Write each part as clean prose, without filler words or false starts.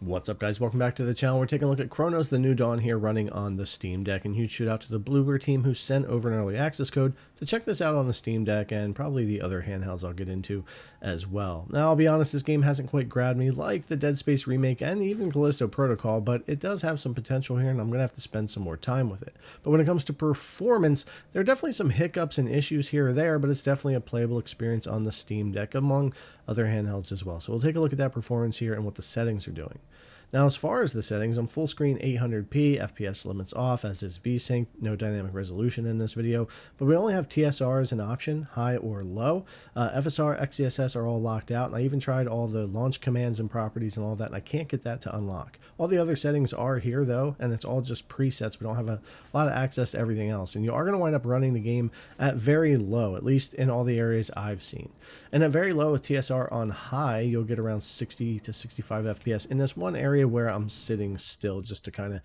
What's up, guys? Welcome back to the channel. We're taking a look at Cronos, the new dawn here, running on the Steam Deck, and huge shout out to the Bloober team who sent over an early access code to check this out on the Steam Deck and probably the other handhelds I'll get into as well. Now, I'll be honest, this game hasn't quite grabbed me like the Dead Space remake and even Callisto Protocol, but it does have some potential here, and I'm going to have to spend some more time with it. But when it comes to performance, there are definitely some hiccups and issues here or there, but it's definitely a playable experience on the Steam Deck among other handhelds as well. So we'll take a look at that performance here and what the settings are doing. Now, as far as the settings, I'm full screen 800p, FPS limits off, as is VSync, no dynamic resolution in this video, but we only have TSR as an option, high or low. FSR, XeSS are all locked out, and I even tried all the launch commands and properties and all that, and I can't get that to unlock. All the other settings are here, though, and it's all just presets. We don't have a lot of access to everything else, and you are going to wind up running the game at very low, at least in all the areas I've seen. And at very low with TSR on high, you'll get around 60 to 65 FPS in this one area where I'm sitting still, just to kind of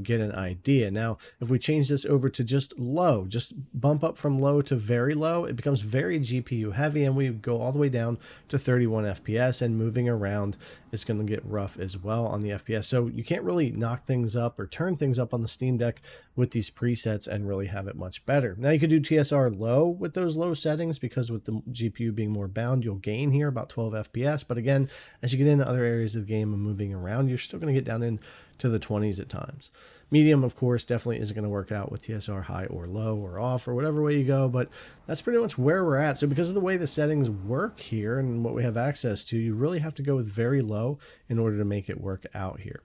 get an idea. Now, if we change this over to just low, just bump up from low to very low, it becomes very GPU heavy, and we go all the way down to 31 FPS, and moving around is going to get rough as well on the FPS. So you can't really knock things up or turn things up on the Steam Deck with these presets and really have it much better. Now, you could do TSR low with those low settings, because with the GPU being more bound, you'll gain here about 12 FPS. But again, as you get into other areas of the game and moving around, you're still going to get down into the 20s at times. Medium, of course, definitely isn't going to work out with TSR high or low or off or whatever way you go, but that's pretty much where we're at. So because of the way the settings work here and what we have access to, you really have to go with very low in order to make it work out here.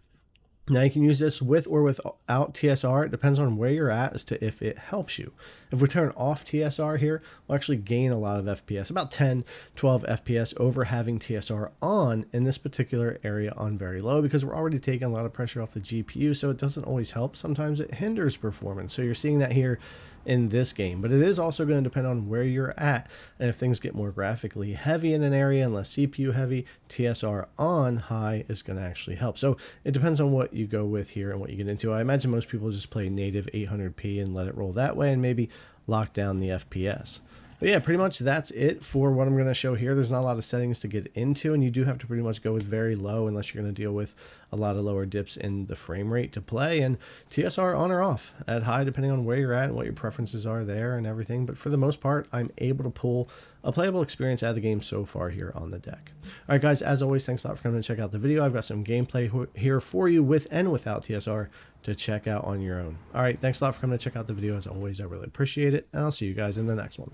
Now, you can use this with or without TSR. It depends on where you're at as to if it helps you. If we turn off TSR here, we'll actually gain a lot of FPS, about 10, 12 FPS over having TSR on in this particular area on very low, because we're already taking a lot of pressure off the GPU, so it doesn't always help. Sometimes it hinders performance. So you're seeing that here in this game, but it is also going to depend on where you're at, and if things get more graphically heavy in an area and less CPU heavy, TSR on high is going to actually help. So it depends on what you go with here and what you get into. I imagine most people just play native 800p and let it roll that way and maybe lock down the FPS. But yeah, pretty much that's it for what I'm going to show here. There's not a lot of settings to get into, and you do have to pretty much go with very low unless you're going to deal with a lot of lower dips in the frame rate to play, and TSR on or off at high depending on where you're at and what your preferences are there and everything. But for the most part, I'm able to pull a playable experience out of the game so far here on the deck. All right, guys, as always, thanks a lot for coming to check out the video. I've got some gameplay here for you with and without TSR to check out on your own. All right, thanks a lot for coming to check out the video. As always, I really appreciate it, and I'll see you guys in the next one.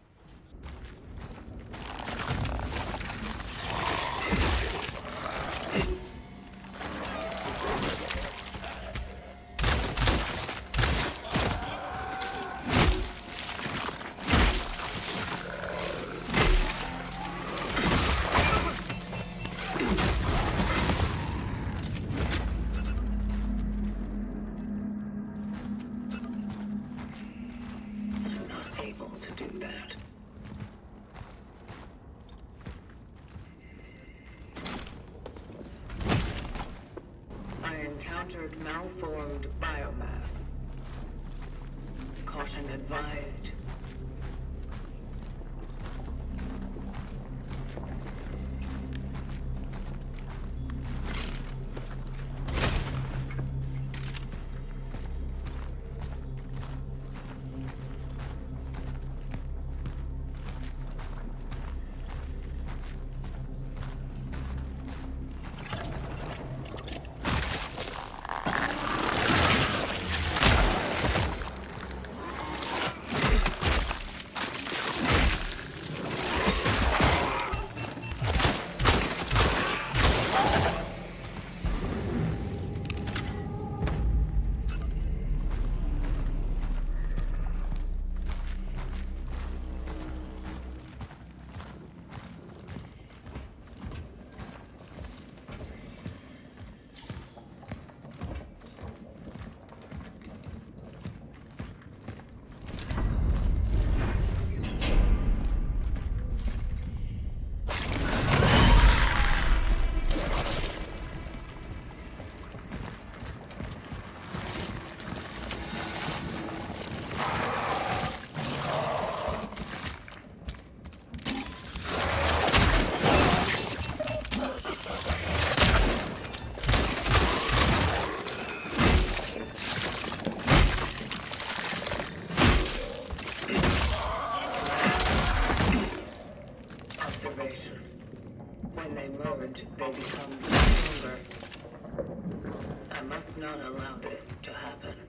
Able to do that. I encountered malformed biomass. Caution advised. not allow this to happen.